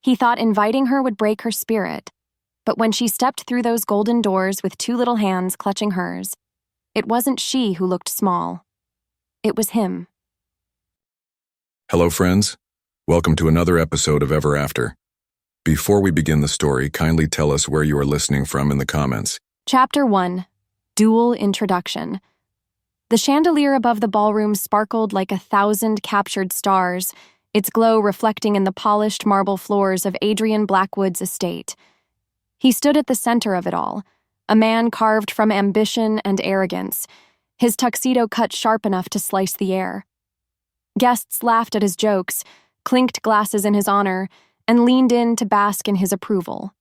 He thought inviting her would break her spirit, but when she stepped through those golden doors with two little hands clutching hers, it wasn't she who looked small. It was him. Hello, friends. Welcome to another episode of Ever After. Before we begin the story, kindly tell us where you are listening from in the comments. Chapter 1. Dual Introduction. The chandelier above the ballroom sparkled like 1,000 captured stars, its glow reflecting in the polished marble floors of Adrian Blackwood's estate. He stood at the center of it all, a man carved from ambition and arrogance, his tuxedo cut sharp enough to slice the air. Guests laughed at his jokes, clinked glasses in his honor, and leaned in to bask in his approval.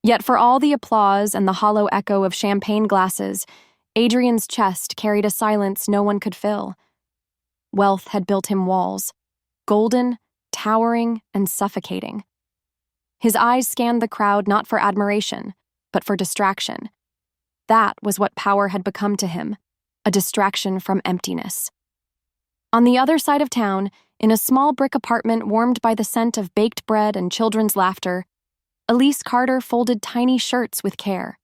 Yet for all the applause and the hollow echo of champagne glasses, Adrian's chest carried a silence no one could fill. Wealth had built him walls, golden, towering, and suffocating. His eyes scanned the crowd not for admiration, but for distraction. That was what power had become to him, a distraction from emptiness. On the other side of town, in a small brick apartment warmed by the scent of baked bread and children's laughter, Elise Carter folded tiny shirts with care.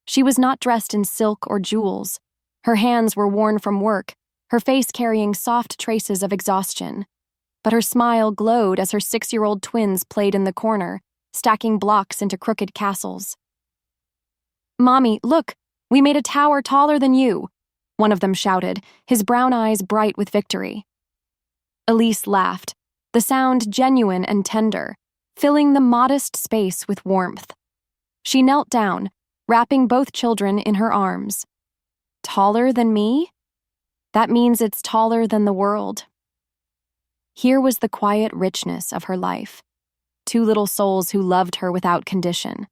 She was not dressed in silk or jewels. Her hands were worn from work, her face carrying soft traces of exhaustion. But her smile glowed as her 6-year-old twins played in the corner, stacking blocks into crooked castles. "Mommy, look, we made a tower taller than you," one of them shouted, his brown eyes bright with victory. Elise laughed, the sound genuine and tender, filling the modest space with warmth. She knelt down, wrapping both children in her arms. "Taller than me? That means it's taller than the world." Here was the quiet richness of her life. Two little souls who loved her without condition.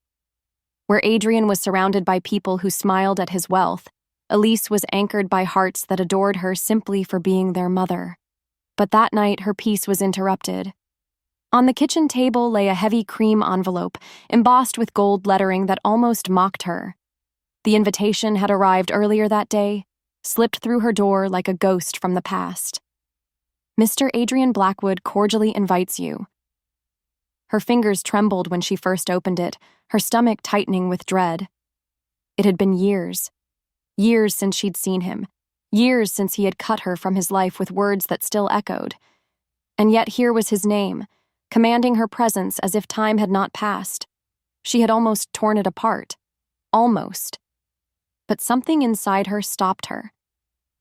Where Adrian was surrounded by people who smiled at his wealth, Elise was anchored by hearts that adored her simply for being their mother. But that night her peace was interrupted. On the kitchen table lay a heavy cream envelope, embossed with gold lettering that almost mocked her. The invitation had arrived earlier that day, slipped through her door like a ghost from the past. "Mr. Adrian Blackwood cordially invites you." Her fingers trembled when she first opened it, her stomach tightening with dread. It had been years since she'd seen him, years since he had cut her from his life with words that still echoed. And yet here was his name, commanding her presence as if time had not passed. She had almost torn it apart. Almost. But something inside her stopped her.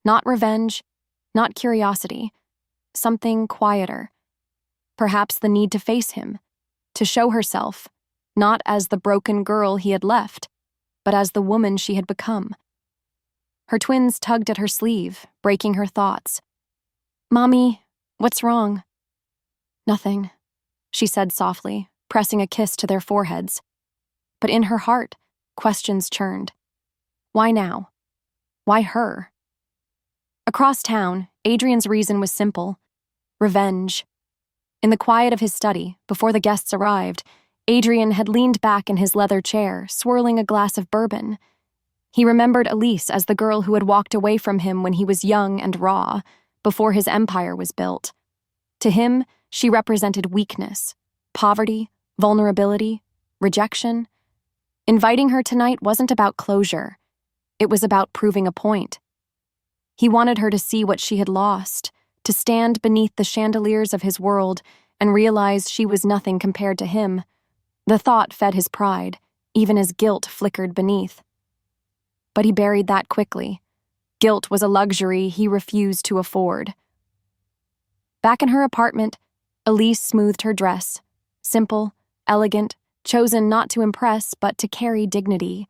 Not revenge, not curiosity. Something quieter. Perhaps the need to face him, to show herself, not as the broken girl he had left, but as the woman she had become. Her twins tugged at her sleeve, breaking her thoughts. "Mommy, what's wrong?" "Nothing," she said softly, pressing a kiss to their foreheads. But in her heart, questions churned. Why now? Why her? Across town, Adrian's reason was simple. Revenge. In the quiet of his study, before the guests arrived, Adrian had leaned back in his leather chair, swirling a glass of bourbon. He remembered Elise as the girl who had walked away from him when he was young and raw, before his empire was built. To him, she represented weakness, poverty, vulnerability, rejection. Inviting her tonight wasn't about closure. It was about proving a point. He wanted her to see what she had lost, to stand beneath the chandeliers of his world and realize she was nothing compared to him. The thought fed his pride, even as guilt flickered beneath. But he buried that quickly. Guilt was a luxury he refused to afford. Back in her apartment, Elise smoothed her dress. Simple, elegant, chosen not to impress but to carry dignity.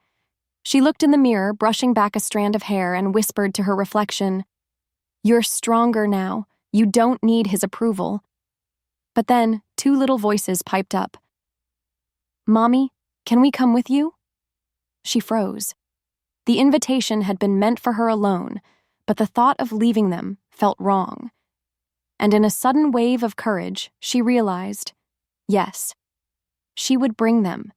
She looked in the mirror, brushing back a strand of hair, and whispered to her reflection, "You're stronger now. You don't need his approval." But then, two little voices piped up. "Mommy, can we come with you?" She froze. The invitation had been meant for her alone, but the thought of leaving them felt wrong. And in a sudden wave of courage, she realized, yes, she would bring them.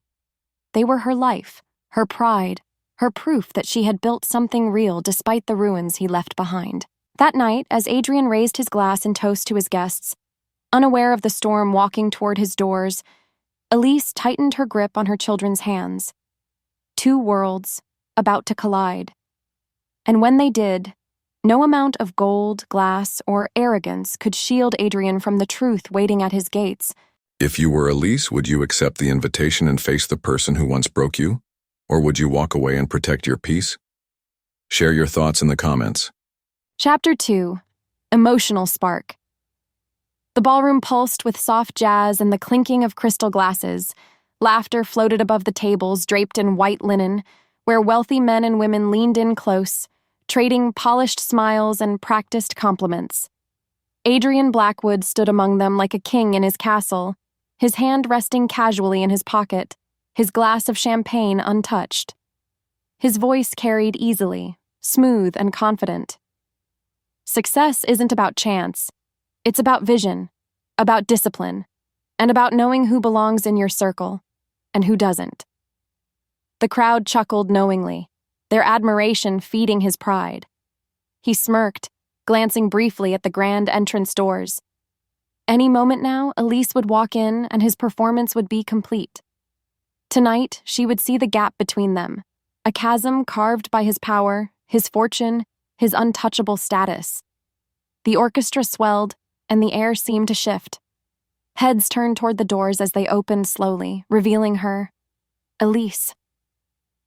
They were her life, her pride, her proof that she had built something real despite the ruins he left behind. That night, as Adrian raised his glass in toast to his guests, Unaware of the storm walking toward his doors, Elise tightened her grip on her children's hands. Two worlds about to collide. And when they did, no amount of gold, glass, or arrogance could shield Adrian from the truth waiting at his gates. If you were Elise, would you accept the invitation and face the person who once broke you? Or would you walk away and protect your peace? Share your thoughts in the comments. Chapter 2. Emotional Spark. The ballroom pulsed with soft jazz and the clinking of crystal glasses. Laughter floated above the tables draped in white linen, where wealthy men and women leaned in close, trading polished smiles and practiced compliments. Adrian Blackwood stood among them like a king in his castle, his hand resting casually in his pocket, his glass of champagne untouched. His voice carried easily, smooth and confident. Success isn't about chance. It's about vision, about discipline, and about knowing who belongs in your circle and who doesn't. The crowd chuckled knowingly, their admiration feeding his pride. He smirked, glancing briefly at the grand entrance doors. Any moment now, Elise would walk in and his performance would be complete. Tonight, she would see the gap between them, a chasm carved by his power, his fortune, his untouchable status. The orchestra swelled, and the air seemed to shift. Heads turned toward the doors as they opened slowly, revealing her, Elise.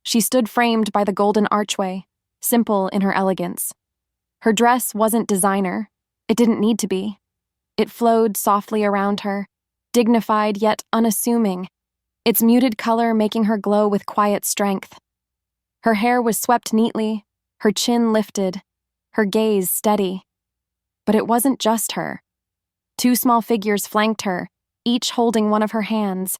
She stood framed by the golden archway, simple in her elegance. Her dress wasn't designer. It didn't need to be. It flowed softly around her, dignified yet unassuming, its muted color making her glow with quiet strength. Her hair was swept neatly, her chin lifted, her gaze steady. But it wasn't just her. Two small figures flanked her, each holding one of her hands.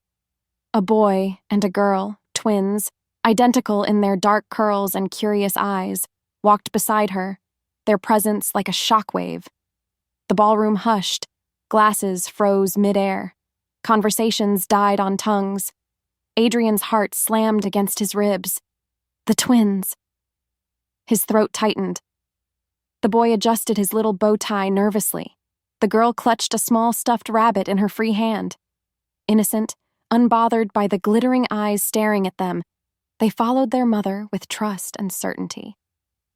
A boy and a girl, twins, identical in their dark curls and curious eyes, walked beside her, their presence like a shockwave. The ballroom hushed, glasses froze midair, conversations died on tongues. Adrian's heart slammed against his ribs. The twins. His throat tightened. The boy adjusted his little bow tie nervously. The girl clutched a small stuffed rabbit in her free hand. Innocent, unbothered by the glittering eyes staring at them, they followed their mother with trust and certainty.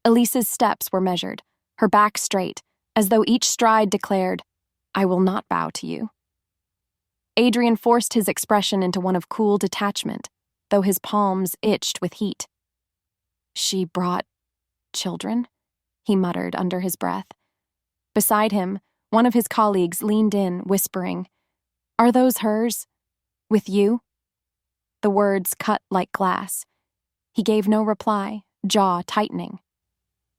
Elise's steps were measured, her back straight, as though each stride declared, I will not bow to you. Adrian forced his expression into one of cool detachment, though his palms itched with heat. She brought children? He muttered under his breath. Beside him, one of his colleagues leaned in, whispering, Are those hers? With you? The words cut like glass. He gave no reply, jaw tightening.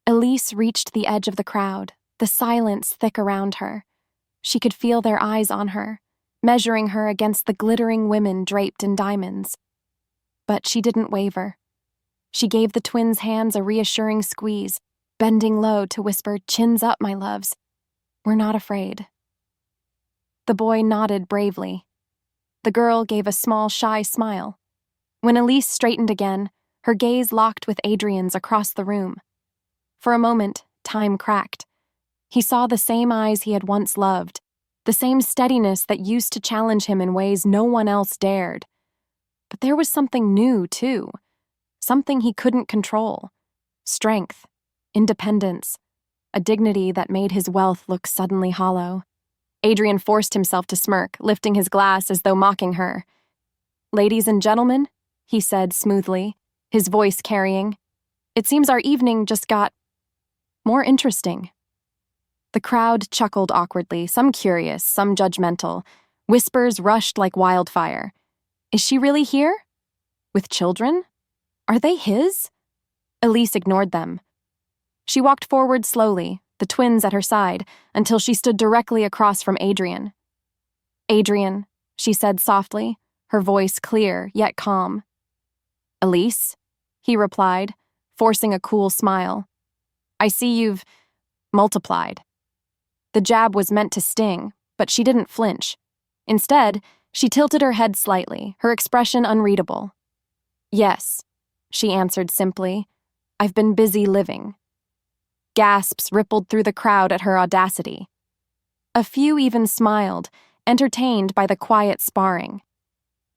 Elise reached the edge of the crowd, the silence thick around her. She could feel their eyes on her, measuring her against the glittering women draped in diamonds. But she didn't waver. She gave the twins' hands a reassuring squeeze, bending low to whisper, Chins up, my loves. We're not afraid. The boy nodded bravely. The girl gave a small, shy smile. When Elise straightened again, her gaze locked with Adrian's across the room. For a moment, time cracked. He saw the same eyes he had once loved, the same steadiness that used to challenge him in ways no one else dared. But there was something new, too. Something he couldn't control. Strength, independence, a dignity that made his wealth look suddenly hollow. Adrian forced himself to smirk, lifting his glass as though mocking her. Ladies and gentlemen, he said smoothly, his voice carrying, it seems our evening just got more interesting. The crowd chuckled awkwardly, some curious, some judgmental. Whispers rushed like wildfire. Is she really here? With children? Are they his? Elise ignored them. She walked forward slowly, the twins at her side, until she stood directly across from Adrian. Adrian, she said softly, her voice clear yet calm. Elise, he replied, forcing a cool smile. I see you've multiplied. The jab was meant to sting, but she didn't flinch. Instead, she tilted her head slightly, her expression unreadable. Yes, she answered simply. I've been busy living. Gasps rippled through the crowd at her audacity. A few even smiled, entertained by the quiet sparring.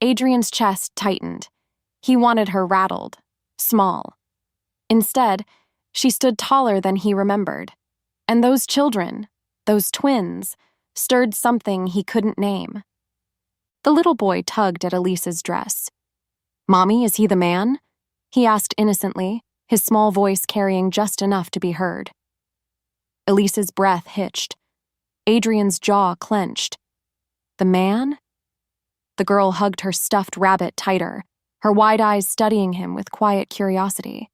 Adrian's chest tightened. He wanted her rattled, small. Instead, she stood taller than he remembered. And those children, those twins, stirred something he couldn't name. The little boy tugged at Elise's dress. "Mommy, is he the man?" he asked innocently, his small voice carrying just enough to be heard. Elise's breath hitched. Adrian's jaw clenched. The man? The girl hugged her stuffed rabbit tighter, her wide eyes studying him with quiet curiosity.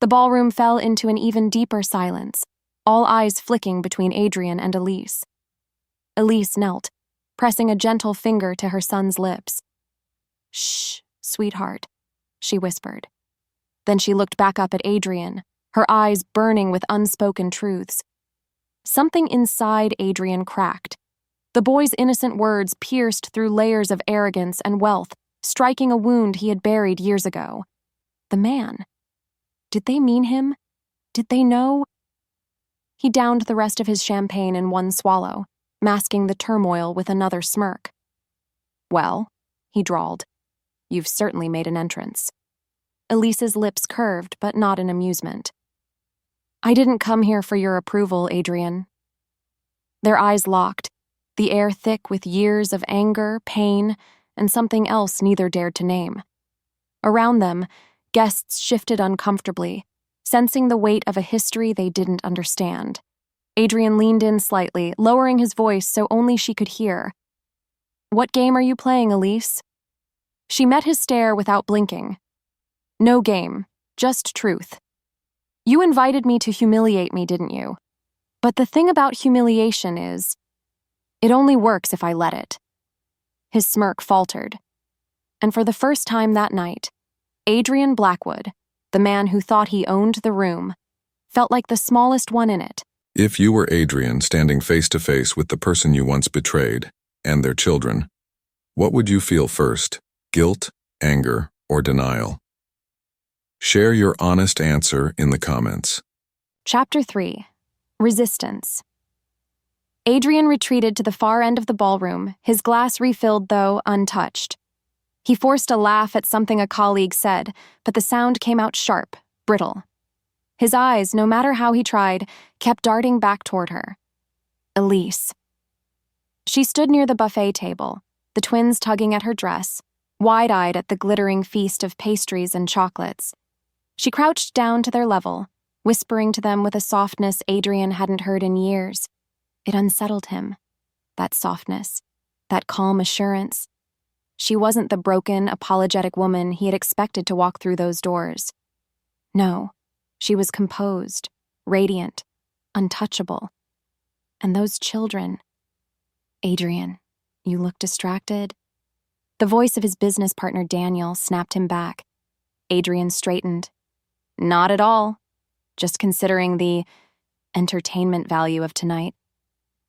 The ballroom fell into an even deeper silence, all eyes flicking between Adrian and Elise. Elise knelt, pressing a gentle finger to her son's lips. "Shh, sweetheart," she whispered. Then she looked back up at Adrian, her eyes burning with unspoken truths. Something inside Adrian cracked. The boy's innocent words pierced through layers of arrogance and wealth, striking a wound he had buried years ago. The man. Did they mean him? Did they know? He downed the rest of his champagne in one swallow, masking the turmoil with another smirk. "Well," he drawled, "you've certainly made an entrance." Elise's lips curved, but not in amusement. "I didn't come here for your approval, Adrian." Their eyes locked, the air thick with years of anger, pain, and something else neither dared to name. Around them, guests shifted uncomfortably, sensing the weight of a history they didn't understand. Adrian leaned in slightly, lowering his voice so only she could hear. "What game are you playing, Elise?" She met his stare without blinking. "No game, just truth. You invited me to humiliate me, didn't you? But the thing about humiliation is, it only works if I let it." His smirk faltered. And for the first time that night, Adrian Blackwood, the man who thought he owned the room, felt like the smallest one in it. If you were Adrian standing face to face with the person you once betrayed, and their children, what would you feel first? Guilt, anger, or denial? Share your honest answer in the comments. Chapter 3. Resistance. Adrian retreated to the far end of the ballroom, his glass refilled though untouched. He forced a laugh at something a colleague said, but the sound came out sharp, brittle. His eyes, no matter how he tried, kept darting back toward her. Elise. She stood near the buffet table, the twins tugging at her dress, wide-eyed at the glittering feast of pastries and chocolates. She crouched down to their level, whispering to them with a softness Adrian hadn't heard in years. It unsettled him. That softness, that calm assurance. She wasn't the broken, apologetic woman he had expected to walk through those doors. No, she was composed, radiant, untouchable. And those children. "Adrian, you look distracted." The voice of his business partner Daniel snapped him back. Adrian straightened. "Not at all. Just considering the entertainment value of tonight."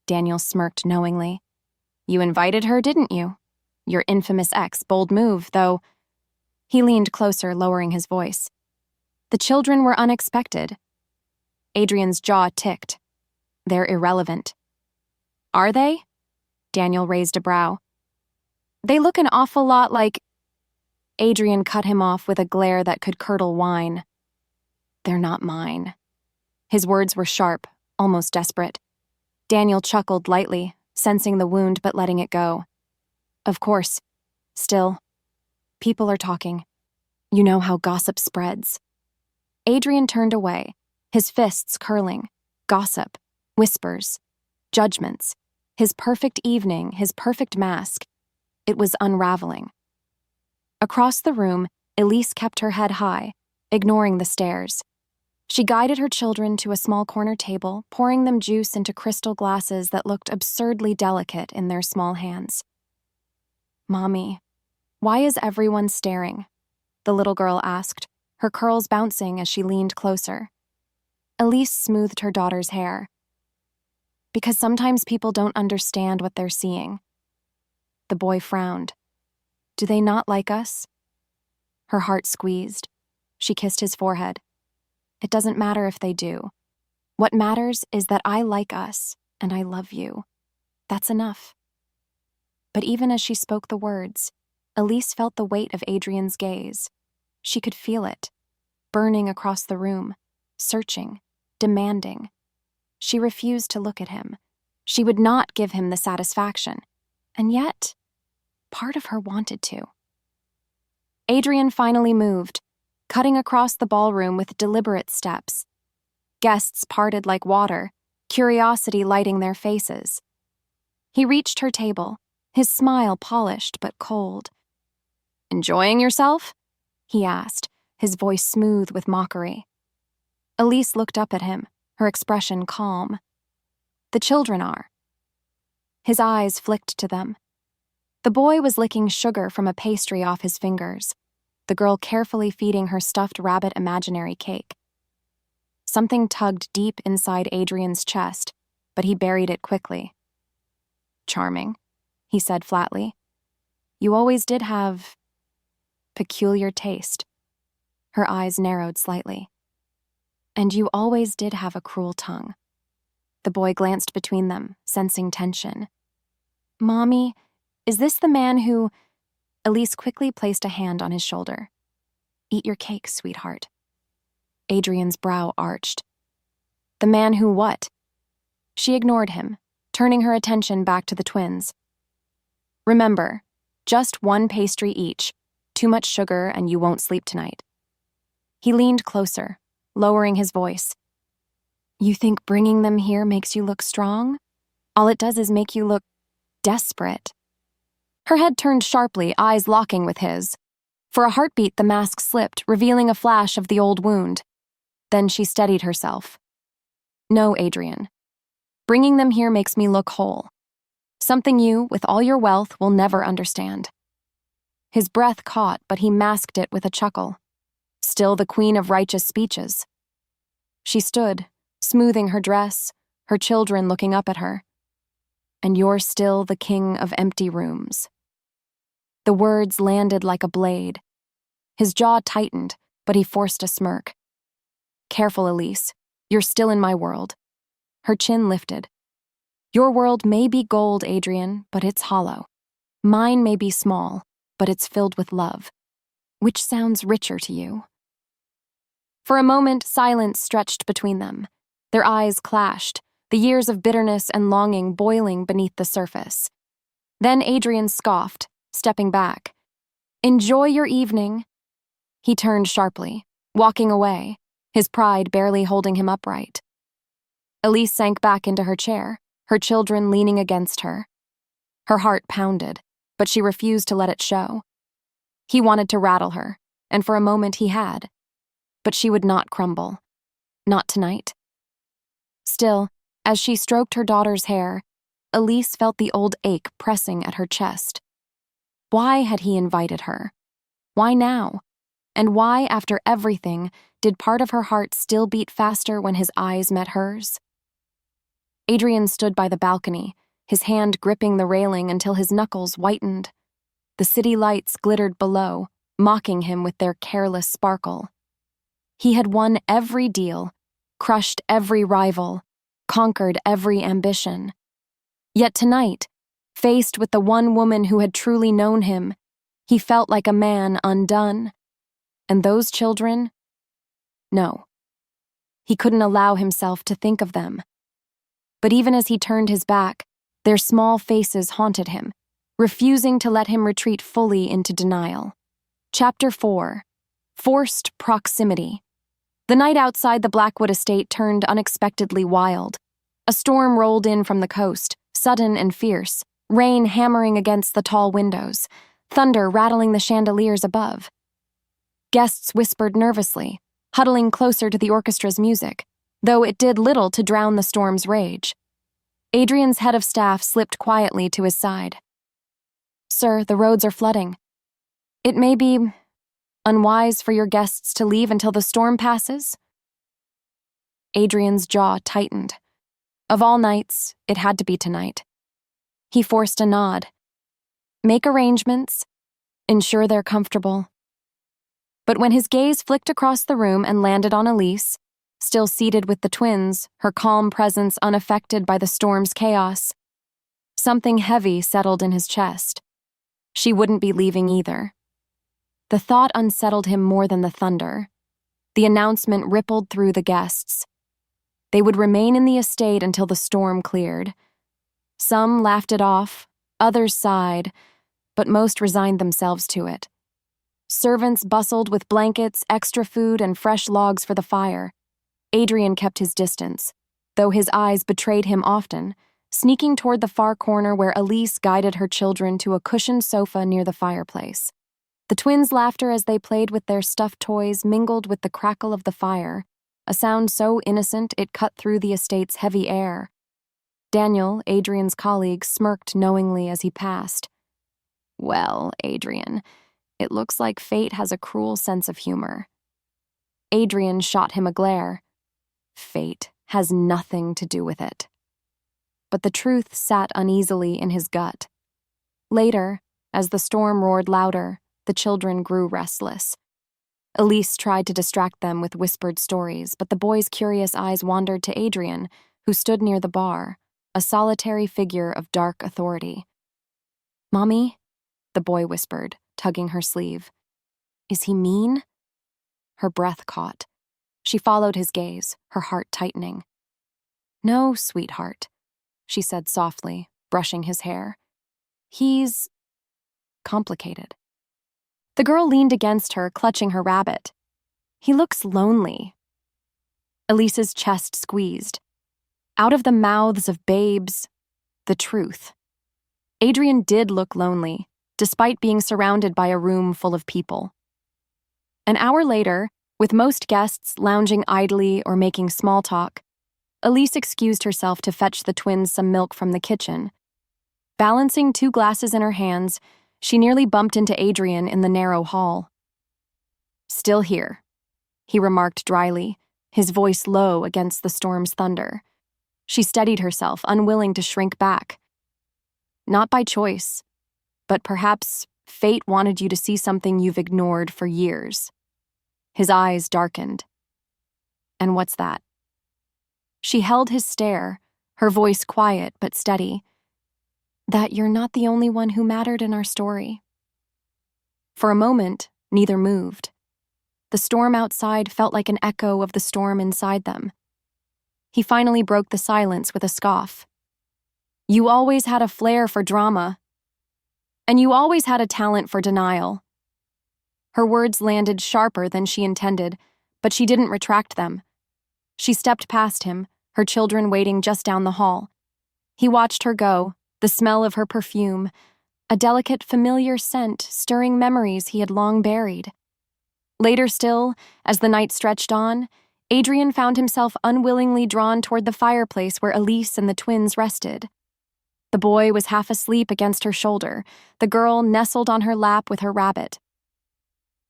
Daniel smirked knowingly. "You invited her, didn't you? Your infamous ex, bold move, though." He leaned closer, lowering his voice. "The children were unexpected." Adrian's jaw ticked. "They're irrelevant." "Are they?" Daniel raised a brow. "They look an awful lot like—" Adrian cut him off with a glare that could curdle wine. "They're not mine." His words were sharp, almost desperate. Daniel chuckled lightly, sensing the wound but letting it go. "Of course. Still, people are talking. You know how gossip spreads." Adrian turned away, his fists curling. Gossip, whispers, judgments. His perfect evening, his perfect mask. It was unraveling. Across the room, Elise kept her head high, ignoring the stares. She guided her children to a small corner table, pouring them juice into crystal glasses that looked absurdly delicate in their small hands. "Mommy, why is everyone staring?" the little girl asked, her curls bouncing as she leaned closer. Elise smoothed her daughter's hair. "Because sometimes people don't understand what they're seeing." The boy frowned. "Do they not like us?" Her heart squeezed. She kissed his forehead. "It doesn't matter if they do. What matters is that I like us and I love you. That's enough." But even as she spoke the words, Elise felt the weight of Adrian's gaze. She could feel it, burning across the room, searching, demanding. She refused to look at him. She would not give him the satisfaction. And yet, part of her wanted to. Adrian finally moved, cutting across the ballroom with deliberate steps. Guests parted like water, curiosity lighting their faces. He reached her table, his smile polished but cold. "Enjoying yourself?" he asked, his voice smooth with mockery. Elise looked up at him, her expression calm. "The children are." His eyes flicked to them. The boy was licking sugar from a pastry off his fingers, the girl carefully feeding her stuffed rabbit imaginary cake. Something tugged deep inside Adrian's chest, but he buried it quickly. "Charming," he said flatly. "You always did have peculiar taste." Her eyes narrowed slightly. "And you always did have a cruel tongue." The boy glanced between them, sensing tension. "Mommy, is this the man who—" Elise quickly placed a hand on his shoulder. "Eat your cake, sweetheart." Adrian's brow arched. "The man who what?" She ignored him, turning her attention back to the twins. "Remember, just one pastry each. Too much sugar and you won't sleep tonight." He leaned closer, lowering his voice. "You think bringing them here makes you look strong? All it does is make you look desperate." Her head turned sharply, eyes locking with his. For a heartbeat, the mask slipped, revealing a flash of the old wound. Then she steadied herself. "No, Adrian. Bringing them here makes me look whole. Something you, with all your wealth, will never understand." His breath caught, but he masked it with a chuckle. Still the queen of righteous speeches. She stood, smoothing her dress, her children looking up at her. "And you're still the king of empty rooms." The words landed like a blade. His jaw tightened, but he forced a smirk. "Careful, Elise. You're still in my world." Her chin lifted. "Your world may be gold, Adrian, but it's hollow. Mine may be small, but it's filled with love. Which sounds richer to you?" For a moment, silence stretched between them. Their eyes clashed, the years of bitterness and longing boiling beneath the surface. Then Adrian scoffed, stepping back. "Enjoy your evening." He turned sharply, walking away, his pride barely holding him upright. Elise sank back into her chair, her children leaning against her. Her heart pounded, but she refused to let it show. He wanted to rattle her, and for a moment he had. But she would not crumble. Not tonight. Still, as she stroked her daughter's hair, Elise felt the old ache pressing at her chest. Why had he invited her? Why now? And why, after everything, did part of her heart still beat faster when his eyes met hers? Adrian stood by the balcony, his hand gripping the railing until his knuckles whitened. The city lights glittered below, mocking him with their careless sparkle. He had won every deal, crushed every rival, conquered every ambition. Yet tonight, faced with the one woman who had truly known him, he felt like a man undone. And those children? No. He couldn't allow himself to think of them. But even as he turned his back, their small faces haunted him, refusing to let him retreat fully into denial. Chapter 4. Forced Proximity. The night outside the Blackwood estate turned unexpectedly wild. A storm rolled in from the coast, sudden and fierce, rain hammering against the tall windows, thunder rattling the chandeliers above. Guests whispered nervously, huddling closer to the orchestra's music, though it did little to drown the storm's rage. Adrian's head of staff slipped quietly to his side. "Sir, the roads are flooding. It may be unwise for your guests to leave until the storm passes?" Adrian's jaw tightened. Of all nights, it had to be tonight. He forced a nod. "Make arrangements. Ensure they're comfortable." But when his gaze flicked across the room and landed on Elise, still seated with the twins, her calm presence unaffected by the storm's chaos, Something heavy settled in his chest. She wouldn't be leaving either. The thought unsettled him more than the thunder. The announcement rippled through the guests. They would remain in the estate until the storm cleared. Some laughed it off, others sighed, but most resigned themselves to it. Servants bustled with blankets, extra food, and fresh logs for the fire. Adrian kept his distance, though his eyes betrayed him often, sneaking toward the far corner where Elise guided her children to a cushioned sofa near the fireplace. The twins' laughter as they played with their stuffed toys mingled with the crackle of the fire, a sound so innocent it cut through the estate's heavy air. Daniel, Adrian's colleague, smirked knowingly as he passed. "Well, Adrian, it looks like fate has a cruel sense of humor." Adrian shot him a glare. Fate has nothing to do with it. But the truth sat uneasily in his gut. Later, as the storm roared louder, the children grew restless. Elise tried to distract them with whispered stories, but the boys' curious eyes wandered to Adrian, who stood near the bar, a solitary figure of dark authority. "Mommy," the boy whispered, tugging her sleeve. "Is he mean?" Her breath caught. She followed his gaze, her heart tightening. "No, sweetheart," she said softly, brushing his hair. "He's complicated." The girl leaned against her, clutching her rabbit. "He looks lonely." Elise's chest squeezed. Out of the mouths of babes, the truth. Adrian did look lonely, despite being surrounded by a room full of people. An hour later, with most guests lounging idly or making small talk, Elise excused herself to fetch the twins some milk from the kitchen. Balancing 2 glasses in her hands, she nearly bumped into Adrian in the narrow hall. "Still here," he remarked dryly, his voice low against the storm's thunder. She steadied herself, unwilling to shrink back. "Not by choice, but perhaps fate wanted you to see something you've ignored for years." His eyes darkened. "And what's that?" She held his stare, her voice quiet but steady. "That you're not the only one who mattered in our story." For a moment, neither moved. The storm outside felt like an echo of the storm inside them. He finally broke the silence with a scoff. "You always had a flair for drama. And you always had a talent for denial." Her words landed sharper than she intended, but she didn't retract them. She stepped past him, her children waiting just down the hall. He watched her go, the smell of her perfume, a delicate, familiar scent stirring memories he had long buried. Later still, as the night stretched on, Adrian found himself unwillingly drawn toward the fireplace where Elise and the twins rested. The boy was half asleep against her shoulder, the girl nestled on her lap with her rabbit.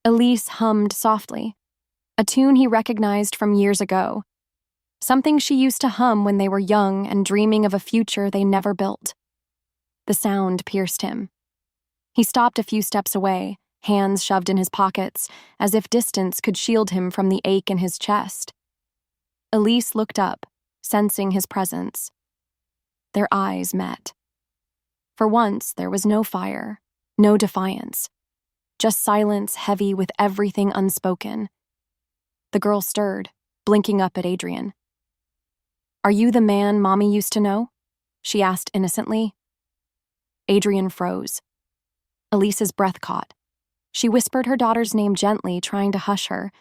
Elise hummed softly, a tune he recognized from years ago, something she used to hum when they were young and dreaming of a future they never built. The sound pierced him. He stopped a few steps away, hands shoved in his pockets, as if distance could shield him from the ache in his chest. Elise looked up, sensing his presence. Their eyes met. For once, there was no fire, no defiance, just silence heavy with everything unspoken. The girl stirred, blinking up at Adrian. "Are you the man Mommy used to know?" she asked innocently. Adrian froze. Elise's breath caught. She whispered her daughter's name gently, trying to hush her,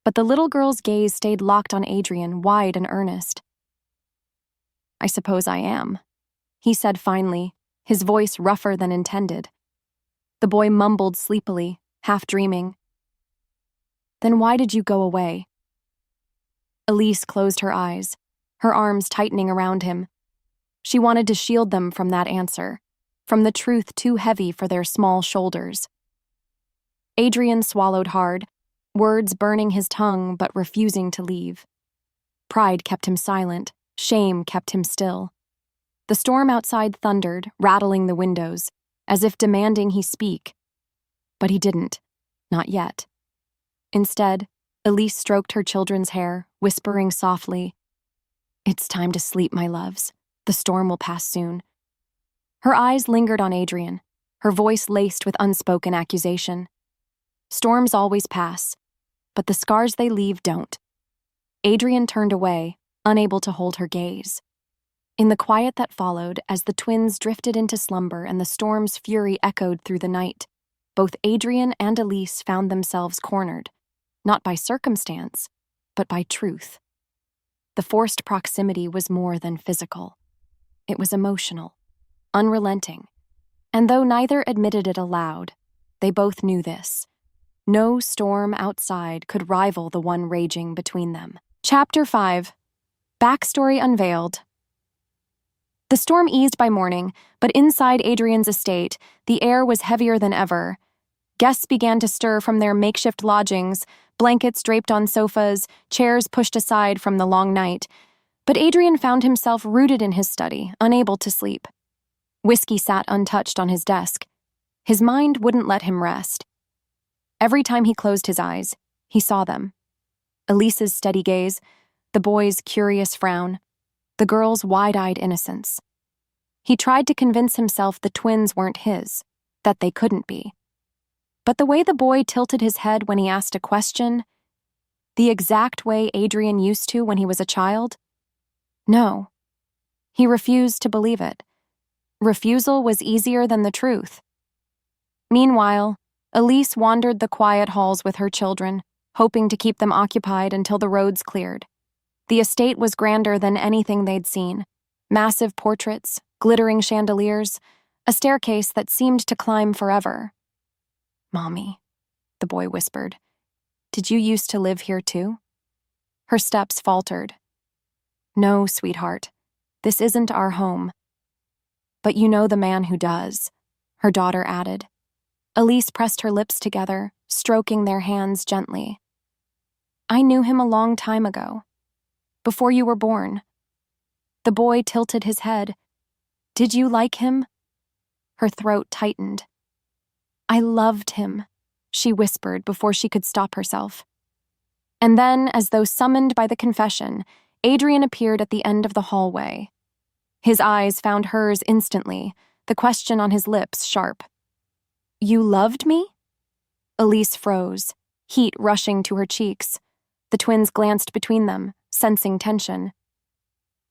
but the little girl's gaze stayed locked on Adrian, wide and earnest. "I suppose I am," he said finally, his voice rougher than intended. The boy mumbled sleepily, half dreaming. "Then why did you go away?" Elise closed her eyes, her arms tightening around him. She wanted to shield them from that answer, from the truth too heavy for their small shoulders. Adrian swallowed hard, words burning his tongue but refusing to leave. Pride kept him silent, shame kept him still. The storm outside thundered, rattling the windows, as if demanding he speak. But he didn't, not yet. Instead, Elise stroked her children's hair, whispering softly, "It's time to sleep, my loves. The storm will pass soon." Her eyes lingered on Adrian, her voice laced with unspoken accusation. Storms always pass, but the scars they leave don't. Adrian turned away, unable to hold her gaze. In the quiet that followed, as the twins drifted into slumber and the storm's fury echoed through the night, both Adrian and Elise found themselves cornered, not by circumstance, but by truth. The forced proximity was more than physical. It was emotional, unrelenting, and though neither admitted it aloud, they both knew this. No storm outside could rival the one raging between them. Chapter 5. Backstory Unveiled. The storm eased by morning, but inside Adrian's estate, the air was heavier than ever. Guests began to stir from their makeshift lodgings, blankets draped on sofas, chairs pushed aside from the long night. But Adrian found himself rooted in his study, unable to sleep. Whiskey sat untouched on his desk. His mind wouldn't let him rest. Every time he closed his eyes, he saw them. Elise's steady gaze, the boy's curious frown, the girl's wide-eyed innocence. He tried to convince himself the twins weren't his, that they couldn't be. But the way the boy tilted his head when he asked a question, the exact way Adrian used to when he was a child, no. He refused to believe it. Refusal was easier than the truth. Meanwhile, Elise wandered the quiet halls with her children, hoping to keep them occupied until the roads cleared. The estate was grander than anything they'd seen. Massive portraits, glittering chandeliers, a staircase that seemed to climb forever. "Mommy," the boy whispered, "did you used to live here too?" Her steps faltered. "No, sweetheart, this isn't our home." "But you know the man who does," her daughter added. Elise pressed her lips together, stroking their hands gently. "I knew him a long time ago. Before you were born." The boy tilted his head. "Did you like him?" Her throat tightened. "I loved him," she whispered before she could stop herself. And then, as though summoned by the confession, Adrian appeared at the end of the hallway. His eyes found hers instantly, the question on his lips sharp. "You loved me?" Elise froze, heat rushing to her cheeks. The twins glanced between them, sensing tension.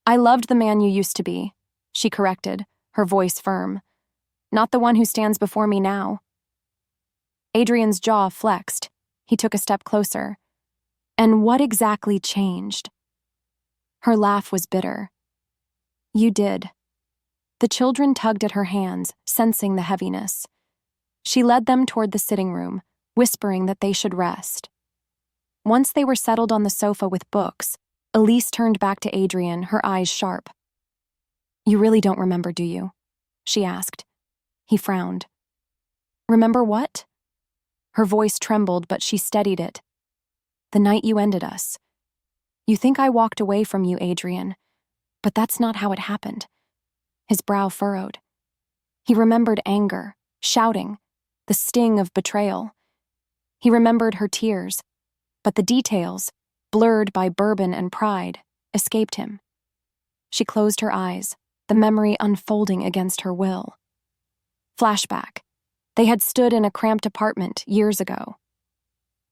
"I loved the man you used to be," she corrected, her voice firm. "Not the one who stands before me now." Adrian's jaw flexed. He took a step closer. "And what exactly changed?" Her laugh was bitter. "You did." The children tugged at her hands, sensing the heaviness. She led them toward the sitting room, whispering that they should rest. Once they were settled on the sofa with books, Elise turned back to Adrian, her eyes sharp. "You really don't remember, do you?" she asked. He frowned. "Remember what?" Her voice trembled, but she steadied it. "The night you ended us. You think I walked away from you, Adrian, but that's not how it happened." His brow furrowed. He remembered anger, shouting, the sting of betrayal. He remembered her tears, but the details, blurred by bourbon and pride, escaped him. She closed her eyes, the memory unfolding against her will. Flashback. They had stood in a cramped apartment years ago.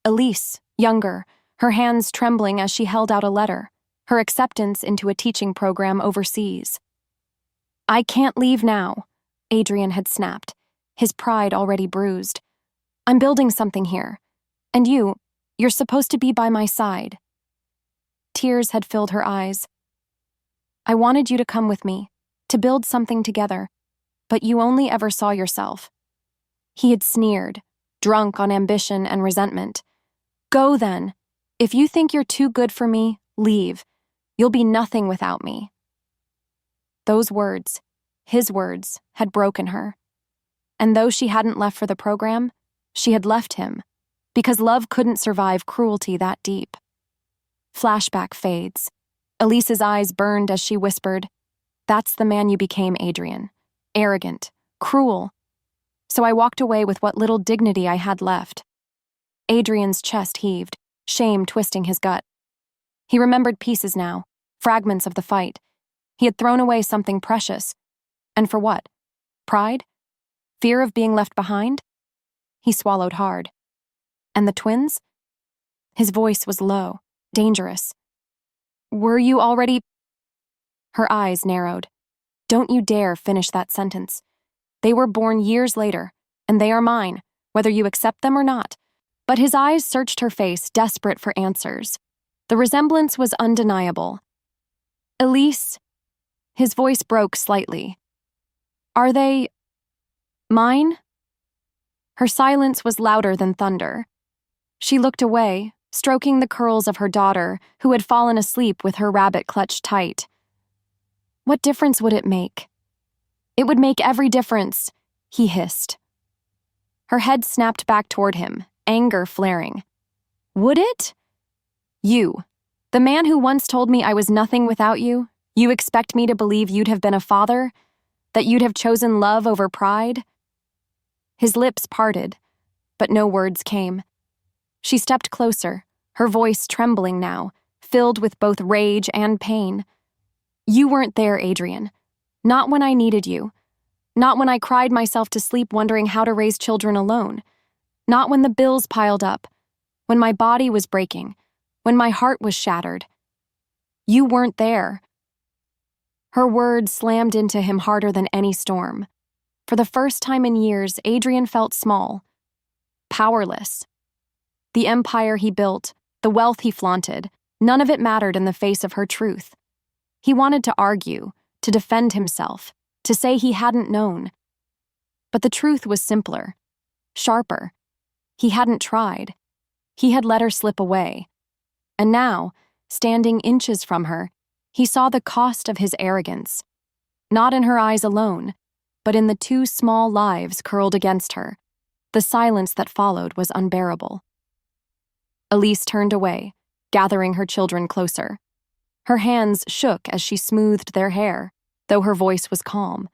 Elise, younger, her hands trembling as she held out a letter, her acceptance into a teaching program overseas. "I can't leave now," Adrian had snapped, his pride already bruised. "I'm building something here, and you're supposed to be by my side." Tears had filled her eyes. "I wanted you to come with me, to build something together, but you only ever saw yourself." He had sneered, drunk on ambition and resentment. "Go then. If you think you're too good for me, leave. You'll be nothing without me." Those words, his words, had broken her. And though she hadn't left for the program, she had left him, because love couldn't survive cruelty that deep. Flashback fades. Elise's eyes burned as she whispered, "That's the man you became, Adrian. Arrogant, cruel." So I walked away with what little dignity I had left. Adrian's chest heaved, shame twisting his gut. He remembered pieces now, fragments of the fight. He had thrown away something precious. And for what? Pride? Fear of being left behind? He swallowed hard. And the twins? His voice was low, dangerous. Were you already? Her eyes narrowed. Don't you dare finish that sentence. They were born years later, and they are mine, whether you accept them or not. But his eyes searched her face, desperate for answers. The resemblance was undeniable. Elise? His voice broke slightly. Are they mine? Her silence was louder than thunder. She looked away, stroking the curls of her daughter, who had fallen asleep with her rabbit clutched tight. What difference would it make? It would make every difference, he hissed. Her head snapped back toward him, anger flaring. Would it? You, the man who once told me I was nothing without you, you expect me to believe you'd have been a father? That you'd have chosen love over pride? His lips parted, but no words came. She stepped closer, her voice trembling now, filled with both rage and pain. You weren't there, Adrian. Not when I needed you. Not when I cried myself to sleep wondering how to raise children alone. Not when the bills piled up. When my body was breaking. When my heart was shattered. You weren't there. Her words slammed into him harder than any storm. For the first time in years, Adrian felt small. Powerless. The empire he built, the wealth he flaunted, none of it mattered in the face of her truth. He wanted to argue, to defend himself, to say he hadn't known. But the truth was simpler, sharper. He hadn't tried. He had let her slip away. And now, standing inches from her, he saw the cost of his arrogance. Not in her eyes alone, but in the two small lives curled against her. The silence that followed was unbearable. Elise turned away, gathering her children closer. Her hands shook as she smoothed their hair, though her voice was calm.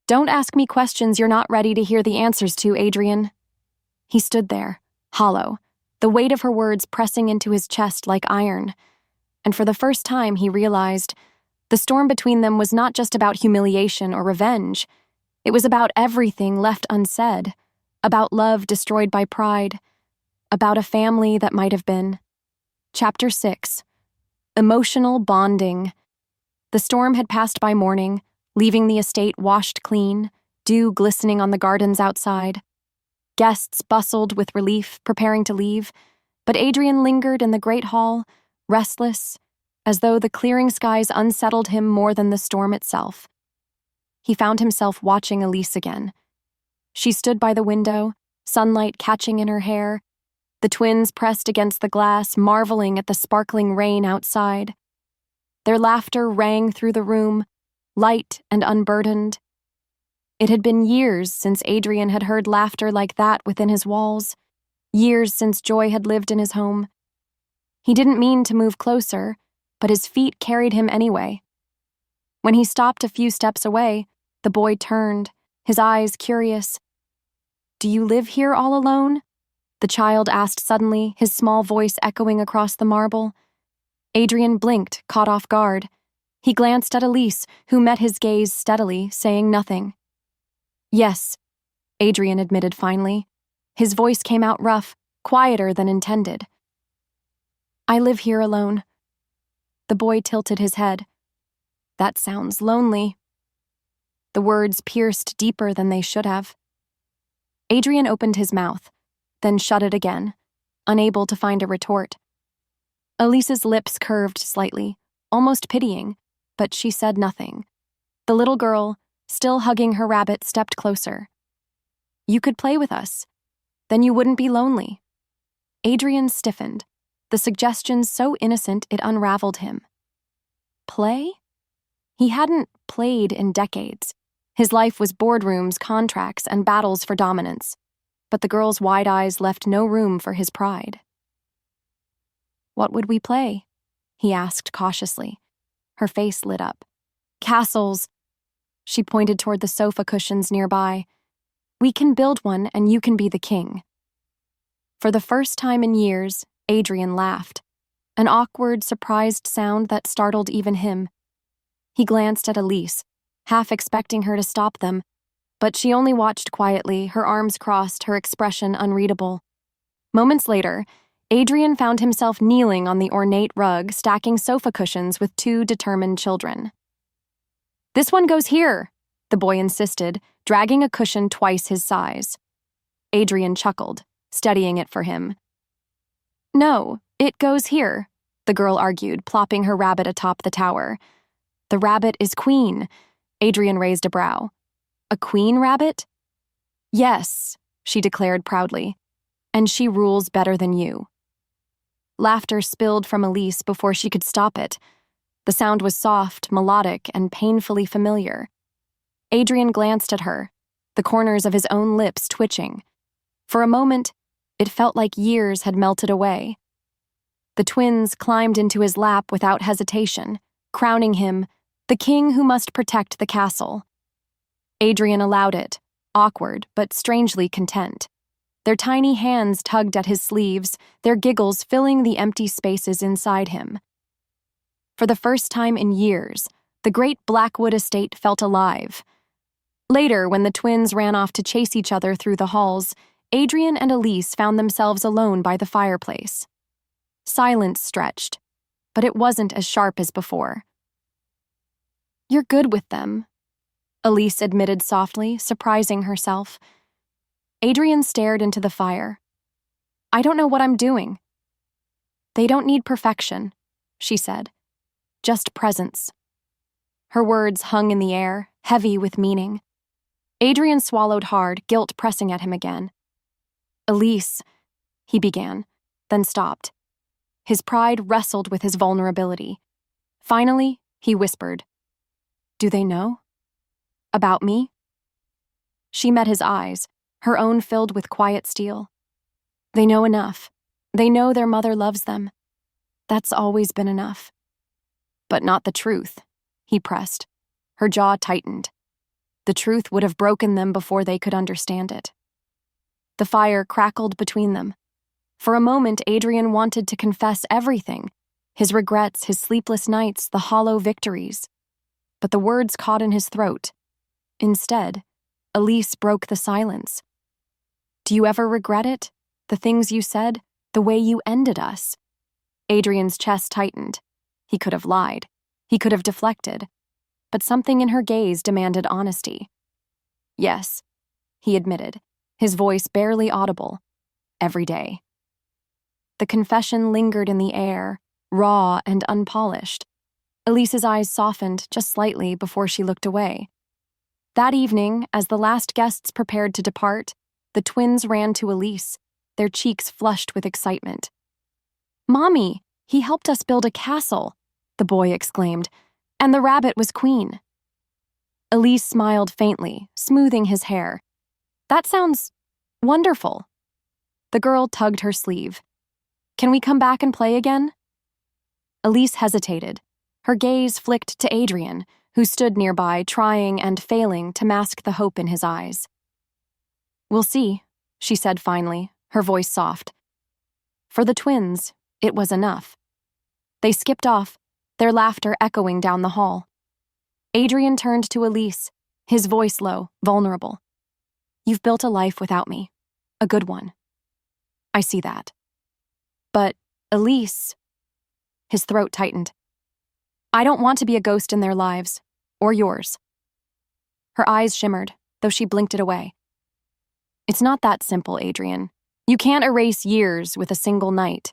Don't ask me questions you're not ready to hear the answers to, Adrian. He stood there, hollow, the weight of her words pressing into his chest like iron. And for the first time he realized the storm between them was not just about humiliation or revenge. It was about everything left unsaid, about love destroyed by pride, about a family that might have been. Chapter 6. Emotional Bonding. The storm had passed by morning, leaving the estate washed clean, dew glistening on the gardens outside. Guests bustled with relief, preparing to leave, but Adrian lingered in the great hall, restless, as though the clearing skies unsettled him more than the storm itself. He found himself watching Elise again. She stood by the window, sunlight catching in her hair, the twins pressed against the glass, marveling at the sparkling rain outside. Their laughter rang through the room, light and unburdened. It had been years since Adrian had heard laughter like that within his walls, years since joy had lived in his home. He didn't mean to move closer, but his feet carried him anyway. When he stopped a few steps away, the boy turned, his eyes curious. Do you live here all alone? The child asked suddenly, his small voice echoing across the marble. Adrian blinked, caught off guard. He glanced at Elise, who met his gaze steadily, saying nothing. Yes, Adrian admitted finally. His voice came out rough, quieter than intended. I live here alone. The boy tilted his head. That sounds lonely. The words pierced deeper than they should have. Adrian opened his mouth, then shut it again, unable to find a retort. Elise's lips curved slightly, almost pitying, but she said nothing. The little girl, still hugging her rabbit, stepped closer. You could play with us. Then you wouldn't be lonely. Adrian stiffened, the suggestion so innocent it unraveled him. Play? He hadn't played in decades. His life was boardrooms, contracts, and battles for dominance. But the girl's wide eyes left no room for his pride. What would we play? He asked cautiously. Her face lit up. Castles. She pointed toward the sofa cushions nearby. We can build one and you can be the king. For the first time in years, Adrian laughed, an awkward, surprised sound that startled even him. He glanced at Elise, half expecting her to stop them, But she only watched quietly, her arms crossed, her expression unreadable. Moments later, Adrian found himself kneeling on the ornate rug, stacking sofa cushions with two determined children. "This one goes here," the boy insisted, dragging a cushion twice his size. Adrian chuckled, steadying it for him. "No, it goes here," the girl argued, plopping her rabbit atop the tower. "The rabbit is queen," Adrian raised a brow. "A queen rabbit?" "Yes," she declared proudly, "and she rules better than you." Laughter spilled from Elise before she could stop it. The sound was soft, melodic, and painfully familiar. Adrian glanced at her, the corners of his own lips twitching. For a moment, it felt like years had melted away. The twins climbed into his lap without hesitation, crowning him the king who must protect the castle. Adrian allowed it, awkward but strangely content. Their tiny hands tugged at his sleeves, their giggles filling the empty spaces inside him. For the first time in years, the great Blackwood estate felt alive. Later, when the twins ran off to chase each other through the halls, Adrian and Elise found themselves alone by the fireplace. Silence stretched, but it wasn't as sharp as before. "You're good with them," Elise admitted softly, surprising herself. Adrian stared into the fire. "I don't know what I'm doing." "They don't need perfection," she said. "Just presence." Her words hung in the air, heavy with meaning. Adrian swallowed hard, guilt pressing at him again. "Elise," he began, then stopped. His pride wrestled with his vulnerability. Finally, he whispered, "Do they know? About me?" She met his eyes, her own filled with quiet steel. "They know enough. They know their mother loves them. That's always been enough." "But not the truth," he pressed. Her jaw tightened. The truth would have broken them before they could understand it. The fire crackled between them. For a moment, Adrian wanted to confess everything, his regrets, his sleepless nights, the hollow victories. But the words caught in his throat. Instead, Elise broke the silence. "Do you ever regret it? The things you said? The way you ended us?" Adrian's chest tightened. He could have lied. He could have deflected. But something in her gaze demanded honesty. "Yes," he admitted, his voice barely audible. "Every day." The confession lingered in the air, raw and unpolished. Elise's eyes softened just slightly before she looked away. That evening, as the last guests prepared to depart, the twins ran to Elise, their cheeks flushed with excitement. "Mommy, he helped us build a castle," the boy exclaimed, "and the rabbit was queen." Elise smiled faintly, smoothing his hair. "That sounds wonderful." The girl tugged her sleeve. "Can we come back and play again?" Elise hesitated. Her gaze flicked to Adrian, who stood nearby, trying and failing to mask the hope in his eyes. "We'll see," she said finally, her voice soft. For the twins, it was enough. They skipped off, their laughter echoing down the hall. Adrian turned to Elise, his voice low, vulnerable. "You've built a life without me. A good one. I see that. But, Elise..." His throat tightened. "I don't want to be a ghost in their lives, or yours." Her eyes shimmered, though she blinked it away. "It's not that simple, Adrian. You can't erase years with a single night."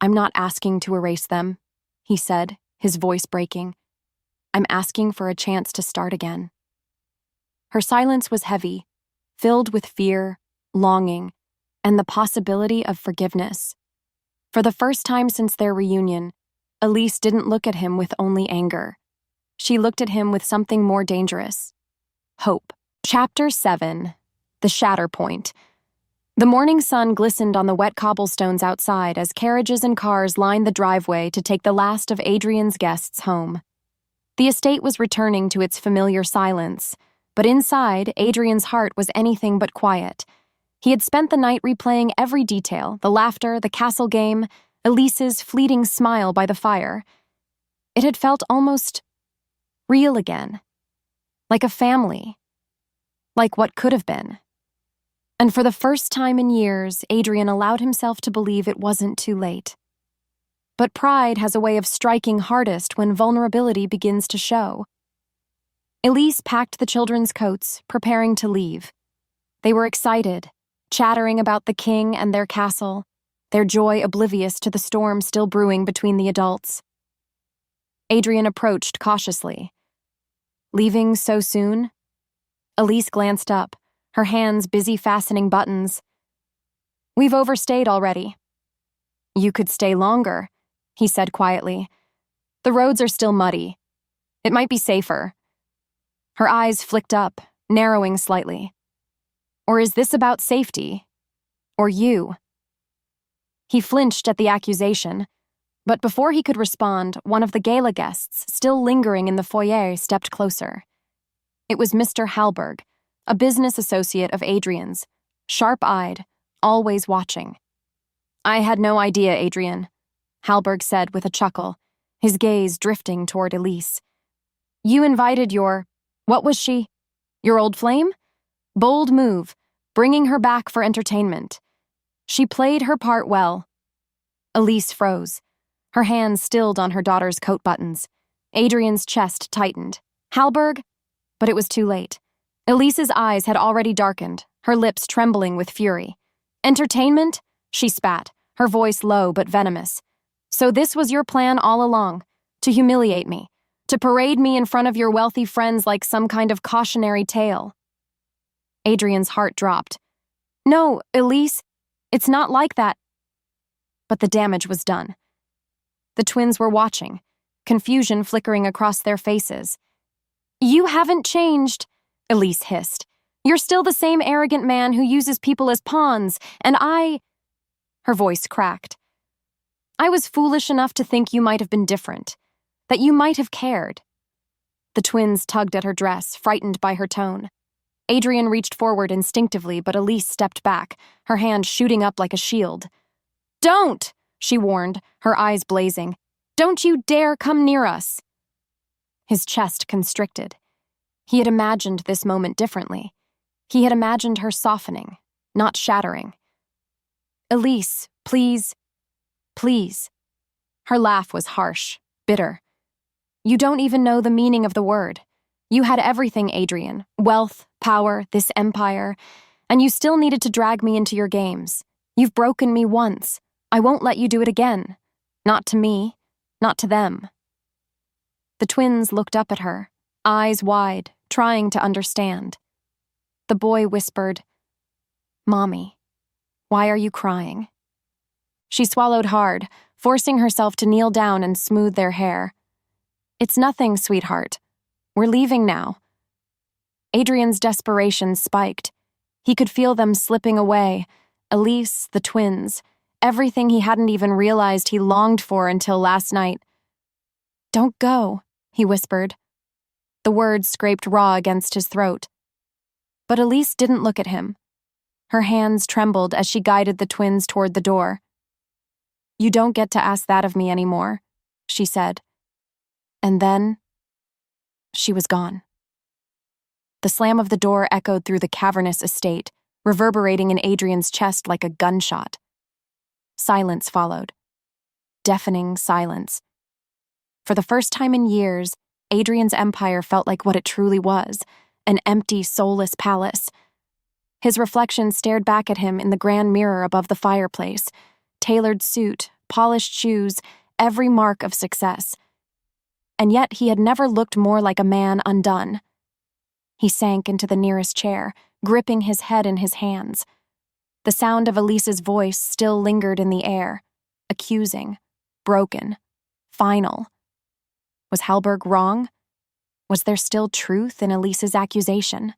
"I'm not asking to erase them," he said, his voice breaking. "I'm asking for a chance to start again." Her silence was heavy, filled with fear, longing, and the possibility of forgiveness. For the first time since their reunion, Elise didn't look at him with only anger. She looked at him with something more dangerous. Hope. Chapter 7. The Shatter Point. The morning sun glistened on the wet cobblestones outside as carriages and cars lined the driveway to take the last of Adrian's guests home. The estate was returning to its familiar silence, but inside, Adrian's heart was anything but quiet. He had spent the night replaying every detail, the laughter, the castle game, Elise's fleeting smile by the fire. It had felt almost real again, like a family. like what could have been. And for the first time in years, Adrian allowed himself to believe it wasn't too late. But pride has a way of striking hardest when vulnerability begins to show. Elise packed the children's coats, preparing to leave. They were excited, chattering about the king and their castle, their joy oblivious to the storm still brewing between the adults. Adrian approached cautiously. Leaving so soon? Elise glanced up, her hands busy fastening buttons. We've overstayed already. You could stay longer, he said quietly. The roads are still muddy. It might be safer. Her eyes flicked up, narrowing slightly. Or is this about safety? Or you? He flinched at the accusation, but before he could respond, one of the gala guests, still lingering in the foyer, stepped closer. It was Mr. Hallberg, a business associate of Adrian's, sharp-eyed, always watching. I had no idea, Adrian, Hallberg said with a chuckle, his gaze drifting toward Elise. You invited what was she? Your old flame? Bold move, bringing her back for entertainment. She played her part well. Elise froze, her hands stilled on her daughter's coat buttons. Adrian's chest tightened. Hallberg? But it was too late. Elise's eyes had already darkened, her lips trembling with fury. Entertainment? She spat, her voice low but venomous. So this was your plan all along, to humiliate me, to parade me in front of your wealthy friends like some kind of cautionary tale. Adrian's heart dropped. No, Elise, it's not like that. But the damage was done. The twins were watching, confusion flickering across their faces. You haven't changed, Elise hissed. You're still the same arrogant man who uses people as pawns, and Her voice cracked. I was foolish enough to think you might have been different, that you might have cared. The twins tugged at her dress, frightened by her tone. Adrian reached forward instinctively, but Elise stepped back, her hand shooting up like a shield. Don't, she warned, her eyes blazing. Don't you dare come near us. His chest constricted. He had imagined this moment differently. He had imagined her softening, not shattering. Elise, please. Please. Her laugh was harsh, bitter. You don't even know the meaning of the word. You had everything, Adrian. Wealth, power, this empire. And you still needed to drag me into your games. You've broken me once. I won't let you do it again. Not to me. Not to them. The twins looked up at her, eyes wide, trying to understand. The boy whispered, Mommy, why are you crying? She swallowed hard, forcing herself to kneel down and smooth their hair. It's nothing, sweetheart. We're leaving now. Adrian's desperation spiked. He could feel them slipping away. Elise, the twins, everything he hadn't even realized he longed for until last night. Don't go, he whispered. The words scraped raw against his throat. But Elise didn't look at him. Her hands trembled as she guided the twins toward the door. You don't get to ask that of me anymore, she said. And then, she was gone. The slam of the door echoed through the cavernous estate, reverberating in Adrian's chest like a gunshot. Silence followed. Deafening silence. For the first time in years, Adrian's empire felt like what it truly was, an empty, soulless palace. His reflection stared back at him in the grand mirror above the fireplace. Tailored suit, polished shoes, every mark of success. And yet he had never looked more like a man undone. He sank into the nearest chair, gripping his head in his hands. The sound of Elise's voice still lingered in the air, accusing, broken, final. Was Hallberg wrong? Was there still truth in Elise's accusation?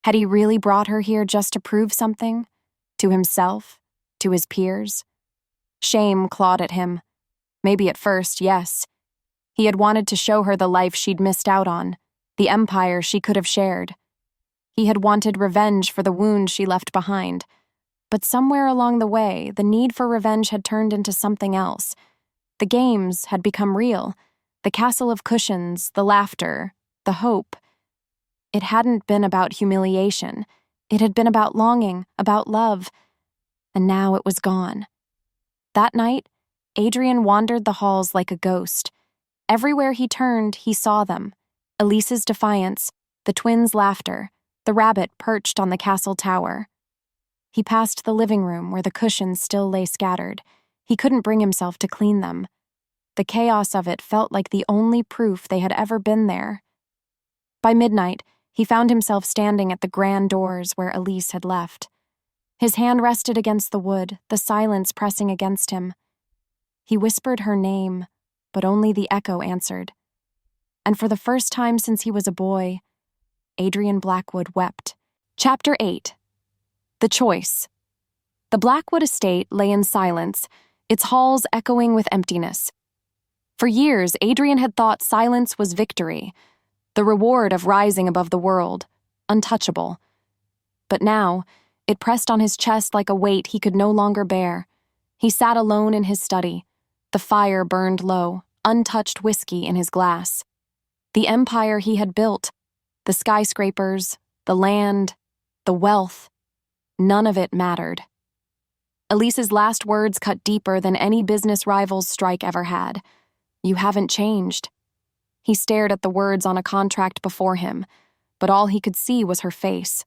Had he really brought her here just to prove something? To himself? To his peers? Shame clawed at him. Maybe at first, yes. He had wanted to show her the life she'd missed out on, the empire she could have shared. He had wanted revenge for the wound she left behind. But somewhere along the way, the need for revenge had turned into something else. The games had become real. The castle of cushions, the laughter, the hope. It hadn't been about humiliation. It had been about longing, about love, and now it was gone. That night, Adrian wandered the halls like a ghost. Everywhere he turned, he saw them. Elise's defiance, the twins' laughter, the rabbit perched on the castle tower. He passed the living room where the cushions still lay scattered. He couldn't bring himself to clean them. The chaos of it felt like the only proof they had ever been there. By midnight, he found himself standing at the grand doors where Elise had left. His hand rested against the wood, the silence pressing against him. He whispered her name, but only the echo answered. And for the first time since he was a boy, Adrian Blackwood wept. Chapter 8. The Choice. The Blackwood estate lay in silence, its halls echoing with emptiness. For years, Adrian had thought silence was victory, the reward of rising above the world, untouchable. But now, it pressed on his chest like a weight he could no longer bear. He sat alone in his study. The fire burned low, untouched whiskey in his glass. The empire he had built, the skyscrapers, the land, the wealth, none of it mattered. Elise's last words cut deeper than any business rival's strike ever had. You haven't changed. He stared at the words on a contract before him, but all he could see was her face,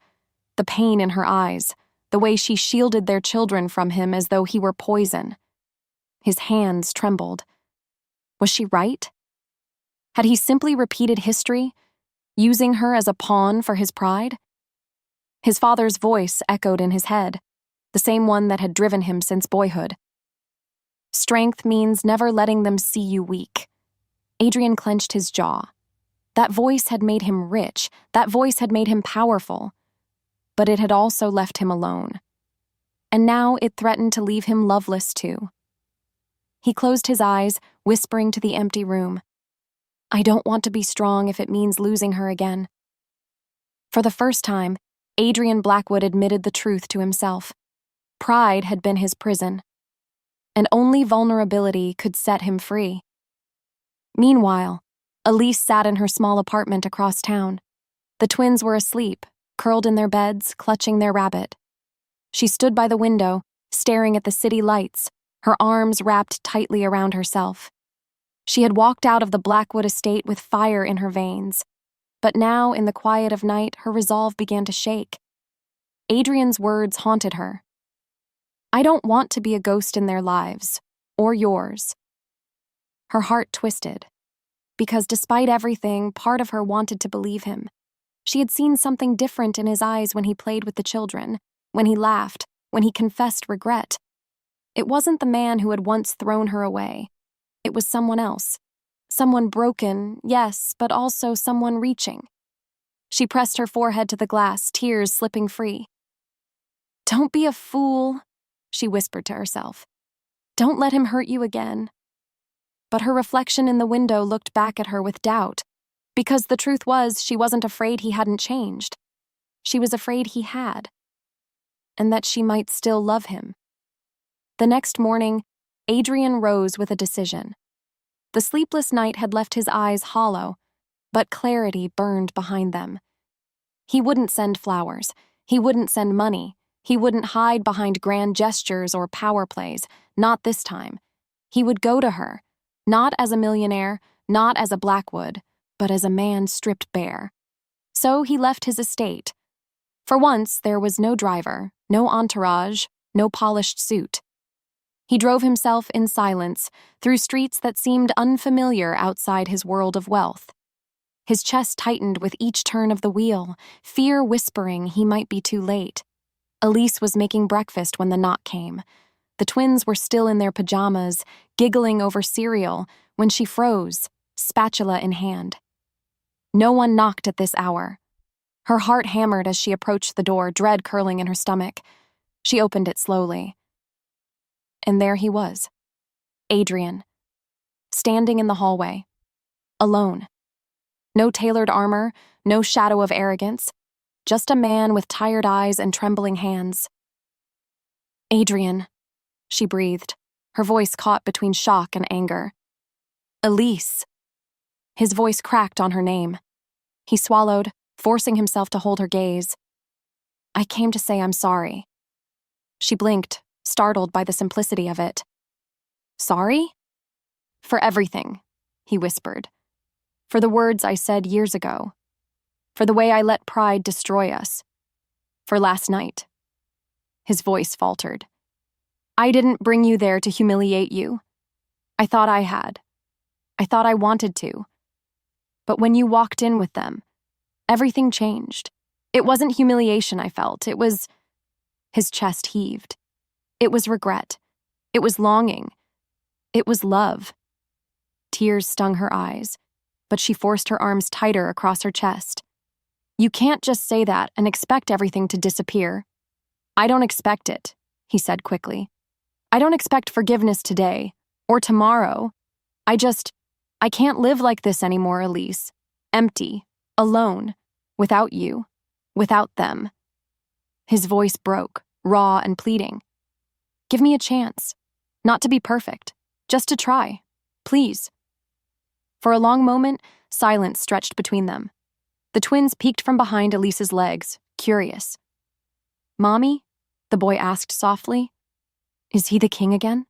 the pain in her eyes, the way she shielded their children from him as though he were poison. His hands trembled. Was she right? Had he simply repeated history, using her as a pawn for his pride? His father's voice echoed in his head, the same one that had driven him since boyhood. Strength means never letting them see you weak. Adrian clenched his jaw. That voice had made him rich. That voice had made him powerful. But it had also left him alone. And now it threatened to leave him loveless too. He closed his eyes, whispering to the empty room. I don't want to be strong if it means losing her again. For the first time, Adrian Blackwood admitted the truth to himself. Pride had been his prison, and only vulnerability could set him free. Meanwhile, Elise sat in her small apartment across town. The twins were asleep, curled in their beds, clutching their rabbit. She stood by the window, staring at the city lights, her arms wrapped tightly around herself. She had walked out of the Blackwood estate with fire in her veins, but now, in the quiet of night, her resolve began to shake. Adrian's words haunted her. I don't want to be a ghost in their lives, or yours. Her heart twisted, because despite everything, part of her wanted to believe him. She had seen something different in his eyes when he played with the children, when he laughed, when he confessed regret. It wasn't the man who had once thrown her away. It was someone else. Someone broken, yes, but also someone reaching. She pressed her forehead to the glass, tears slipping free. Don't be a fool, she whispered to herself. Don't let him hurt you again. But her reflection in the window looked back at her with doubt, because the truth was she wasn't afraid he hadn't changed. She was afraid he had, and that she might still love him. The next morning, Adrian rose with a decision. The sleepless night had left his eyes hollow, but clarity burned behind them. He wouldn't send flowers. He wouldn't send money. He wouldn't hide behind grand gestures or power plays, not this time. He would go to her, not as a millionaire, not as a Blackwood, but as a man stripped bare. So he left his estate. For once, there was no driver, no entourage, no polished suit. He drove himself in silence through streets that seemed unfamiliar outside his world of wealth. His chest tightened with each turn of the wheel, fear whispering he might be too late. Elise was making breakfast when the knock came. The twins were still in their pajamas, giggling over cereal, when she froze, spatula in hand. No one knocked at this hour. Her heart hammered as she approached the door, dread curling in her stomach. She opened it slowly. And there he was, Adrian, standing in the hallway, alone. No tailored armor, no shadow of arrogance, just a man with tired eyes and trembling hands. Adrian, she breathed, her voice caught between shock and anger. Elise. His voice cracked on her name. He swallowed, forcing himself to hold her gaze. "I came to say I'm sorry." She blinked, startled by the simplicity of it. "Sorry?" "For everything," he whispered. "For the words I said years ago. For the way I let pride destroy us. For last night." His voice faltered. "I didn't bring you there to humiliate you. I thought I had. I thought I wanted to. But when you walked in with them, everything changed. It wasn't humiliation I felt. It was..." His chest heaved. It was regret. It was longing. It was love. Tears stung her eyes, but she forced her arms tighter across her chest. "You can't just say that and expect everything to disappear." "I don't expect it," he said quickly. "I don't expect forgiveness today, or tomorrow. I can't live like this anymore, Elise. Empty, alone, without you, without them." His voice broke, raw and pleading. "Give me a chance. Not to be perfect, just to try. Please." For a long moment, silence stretched between them. The twins peeked from behind Elise's legs, curious. "Mommy?" the boy asked softly. "Is he the king again?"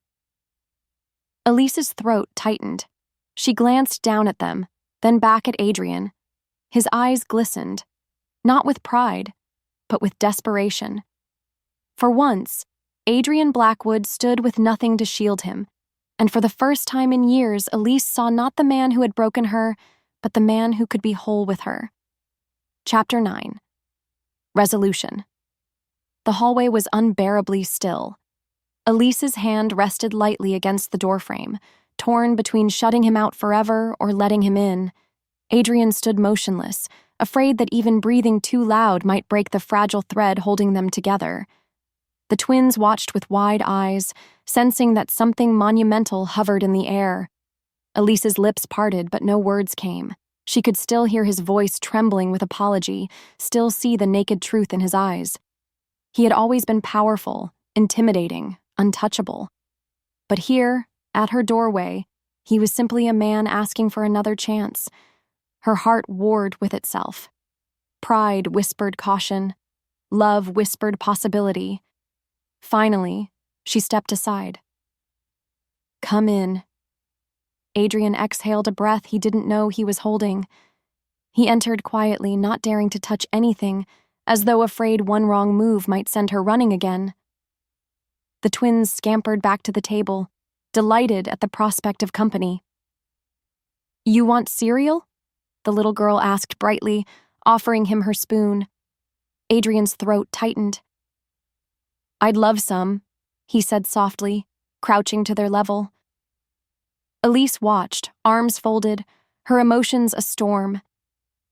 Elise's throat tightened. She glanced down at them, then back at Adrian. His eyes glistened, not with pride, but with desperation. For once, Adrian Blackwood stood with nothing to shield him, and for the first time in years, Elise saw not the man who had broken her, but the man who could be whole with her. Chapter 9. Resolution. The hallway was unbearably still. Elise's hand rested lightly against the doorframe, torn between shutting him out forever or letting him in. Adrian stood motionless, afraid that even breathing too loud might break the fragile thread holding them together. The twins watched with wide eyes, sensing that something monumental hovered in the air. Elise's lips parted, but no words came. She could still hear his voice trembling with apology, still see the naked truth in his eyes. He had always been powerful, intimidating, untouchable. But here, at her doorway, he was simply a man asking for another chance. Her heart warred with itself. Pride whispered caution. Love whispered possibility. Finally, she stepped aside. "Come in." Adrian exhaled a breath he didn't know he was holding. He entered quietly, not daring to touch anything, as though afraid one wrong move might send her running again. The twins scampered back to the table, delighted at the prospect of company. "You want cereal?" the little girl asked brightly, offering him her spoon. Adrian's throat tightened. "I'd love some," he said softly, crouching to their level. Elise watched, arms folded, her emotions a storm.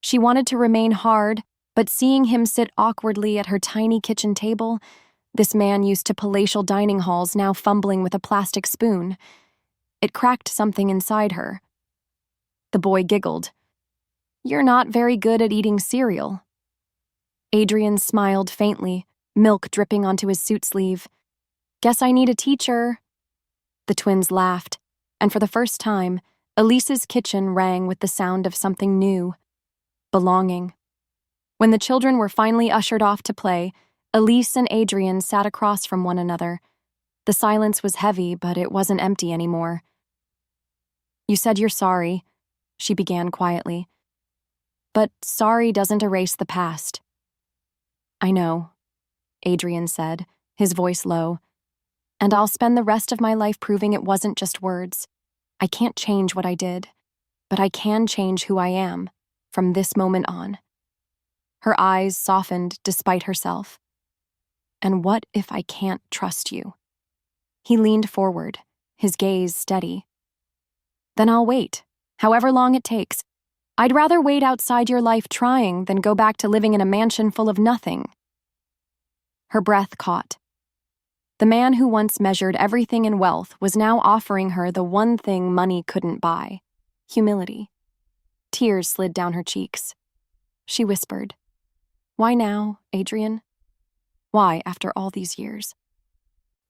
She wanted to remain hard, but seeing him sit awkwardly at her tiny kitchen table, this man used to palatial dining halls now fumbling with a plastic spoon, it cracked something inside her. The boy giggled. "You're not very good at eating cereal." Adrian smiled faintly, milk dripping onto his suit sleeve. "Guess I need a teacher." The twins laughed, and for the first time, Elise's kitchen rang with the sound of something new. Belonging. When the children were finally ushered off to play, Elise and Adrian sat across from one another. The silence was heavy, but it wasn't empty anymore. "You said you're sorry," she began quietly. "But sorry doesn't erase the past." "I know," Adrian said, his voice low. "And I'll spend the rest of my life proving it wasn't just words. I can't change what I did, but I can change who I am, from this moment on." Her eyes softened despite herself. "And what if I can't trust you?" He leaned forward, his gaze steady. "Then I'll wait, however long it takes. I'd rather wait outside your life trying than go back to living in a mansion full of nothing." Her breath caught. The man who once measured everything in wealth was now offering her the one thing money couldn't buy: humility. Tears slid down her cheeks. She whispered, "Why now, Adrian? Why after all these years?"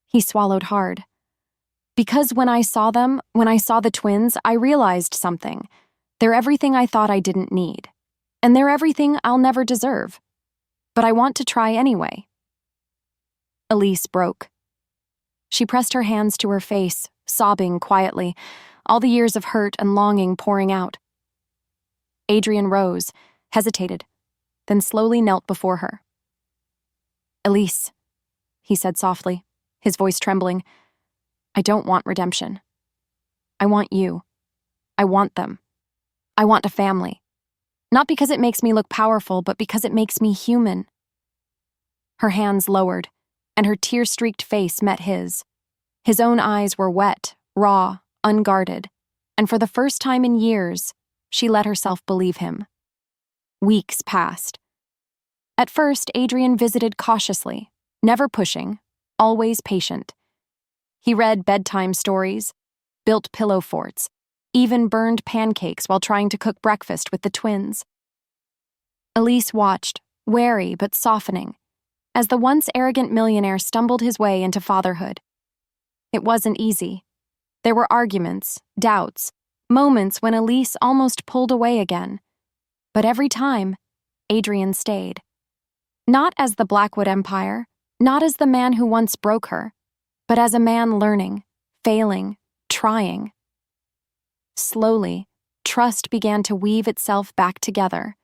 He swallowed hard. "Because when I saw the twins, I realized something. They're everything I thought I didn't need. and they're everything I'll never deserve. But I want to try anyway. Elise broke. She pressed her hands to her face, sobbing quietly, all the years of hurt and longing pouring out. Adrian rose, hesitated, then slowly knelt before her. "Elise," he said softly, his voice trembling, "I don't want redemption. I want you. I want them. I want a family. Not because it makes me look powerful, but because it makes me human." Her hands lowered, and her tear-streaked face met his. His own eyes were wet, raw, unguarded, and for the first time in years, she let herself believe him. Weeks passed. At first, Adrian visited cautiously, never pushing, always patient. He read bedtime stories, built pillow forts, even burned pancakes while trying to cook breakfast with the twins. Elise watched, wary but softening, as the once arrogant millionaire stumbled his way into fatherhood. It wasn't easy. There were arguments, doubts, moments when Elise almost pulled away again. But every time, Adrian stayed. Not as the Blackwood Empire, not as the man who once broke her, but as a man learning, failing, trying. Slowly, trust began to weave itself back together.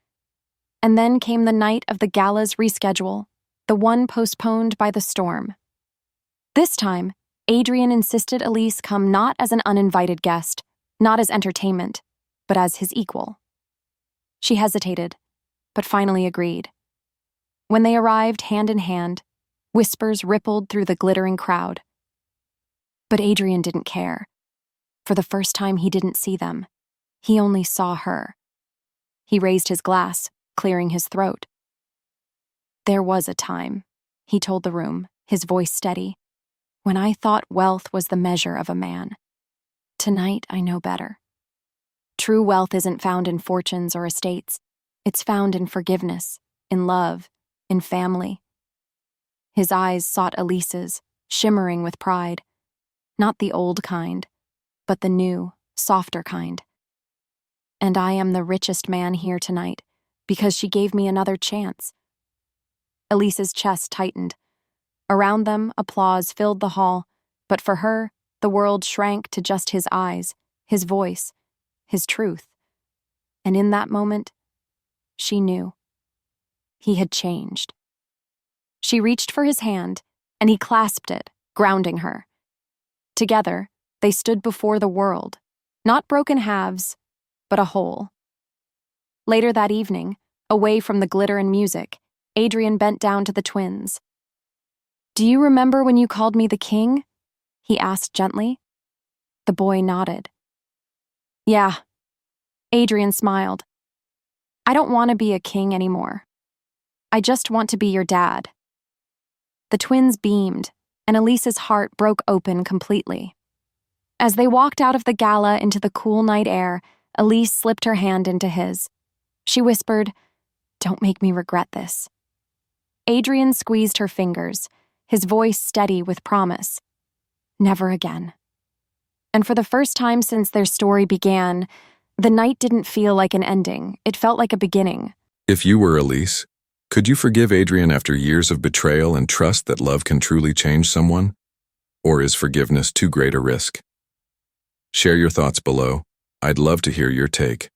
And then came the night of the gala's reschedule, the one postponed by the storm. This time, Adrian insisted Elise come not as an uninvited guest, not as entertainment, but as his equal. She hesitated, but finally agreed. When they arrived hand in hand, whispers rippled through the glittering crowd. But Adrian didn't care. For the first time, he didn't see them. He only saw her. He raised his glass, clearing his throat. "There was a time," he told the room, his voice steady, "when I thought wealth was the measure of a man. Tonight, I know better. True wealth isn't found in fortunes or estates. It's found in forgiveness, in love, in family." His eyes sought Elise's, shimmering with pride. Not the old kind, but the new, softer kind. "And I am the richest man here tonight, because she gave me another chance." Elise's chest tightened. Around them, applause filled the hall, but for her, the world shrank to just his eyes, his voice, his truth. And in that moment, she knew. He had changed. She reached for his hand, and he clasped it, grounding her. Together, they stood before the world, not broken halves, but a whole. Later that evening, away from the glitter and music, Adrian bent down to the twins. "Do you remember when you called me the king?" he asked gently. The boy nodded. "Yeah." Adrian smiled. "I don't want to be a king anymore. I just want to be your dad." The twins beamed, and Elise's heart broke open completely. As they walked out of the gala into the cool night air, Elise slipped her hand into his. She whispered, "Don't make me regret this." Adrian squeezed her fingers, his voice steady with promise. Never again. And for the first time since their story began, the night didn't feel like an ending. It felt like a beginning. If you were Elise, could you forgive Adrian after years of betrayal and trust that love can truly change someone? Or is forgiveness too great a risk? Share your thoughts below. I'd love to hear your take.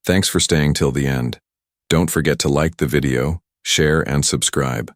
Thanks for staying till the end. Don't forget to like the video, share, and subscribe.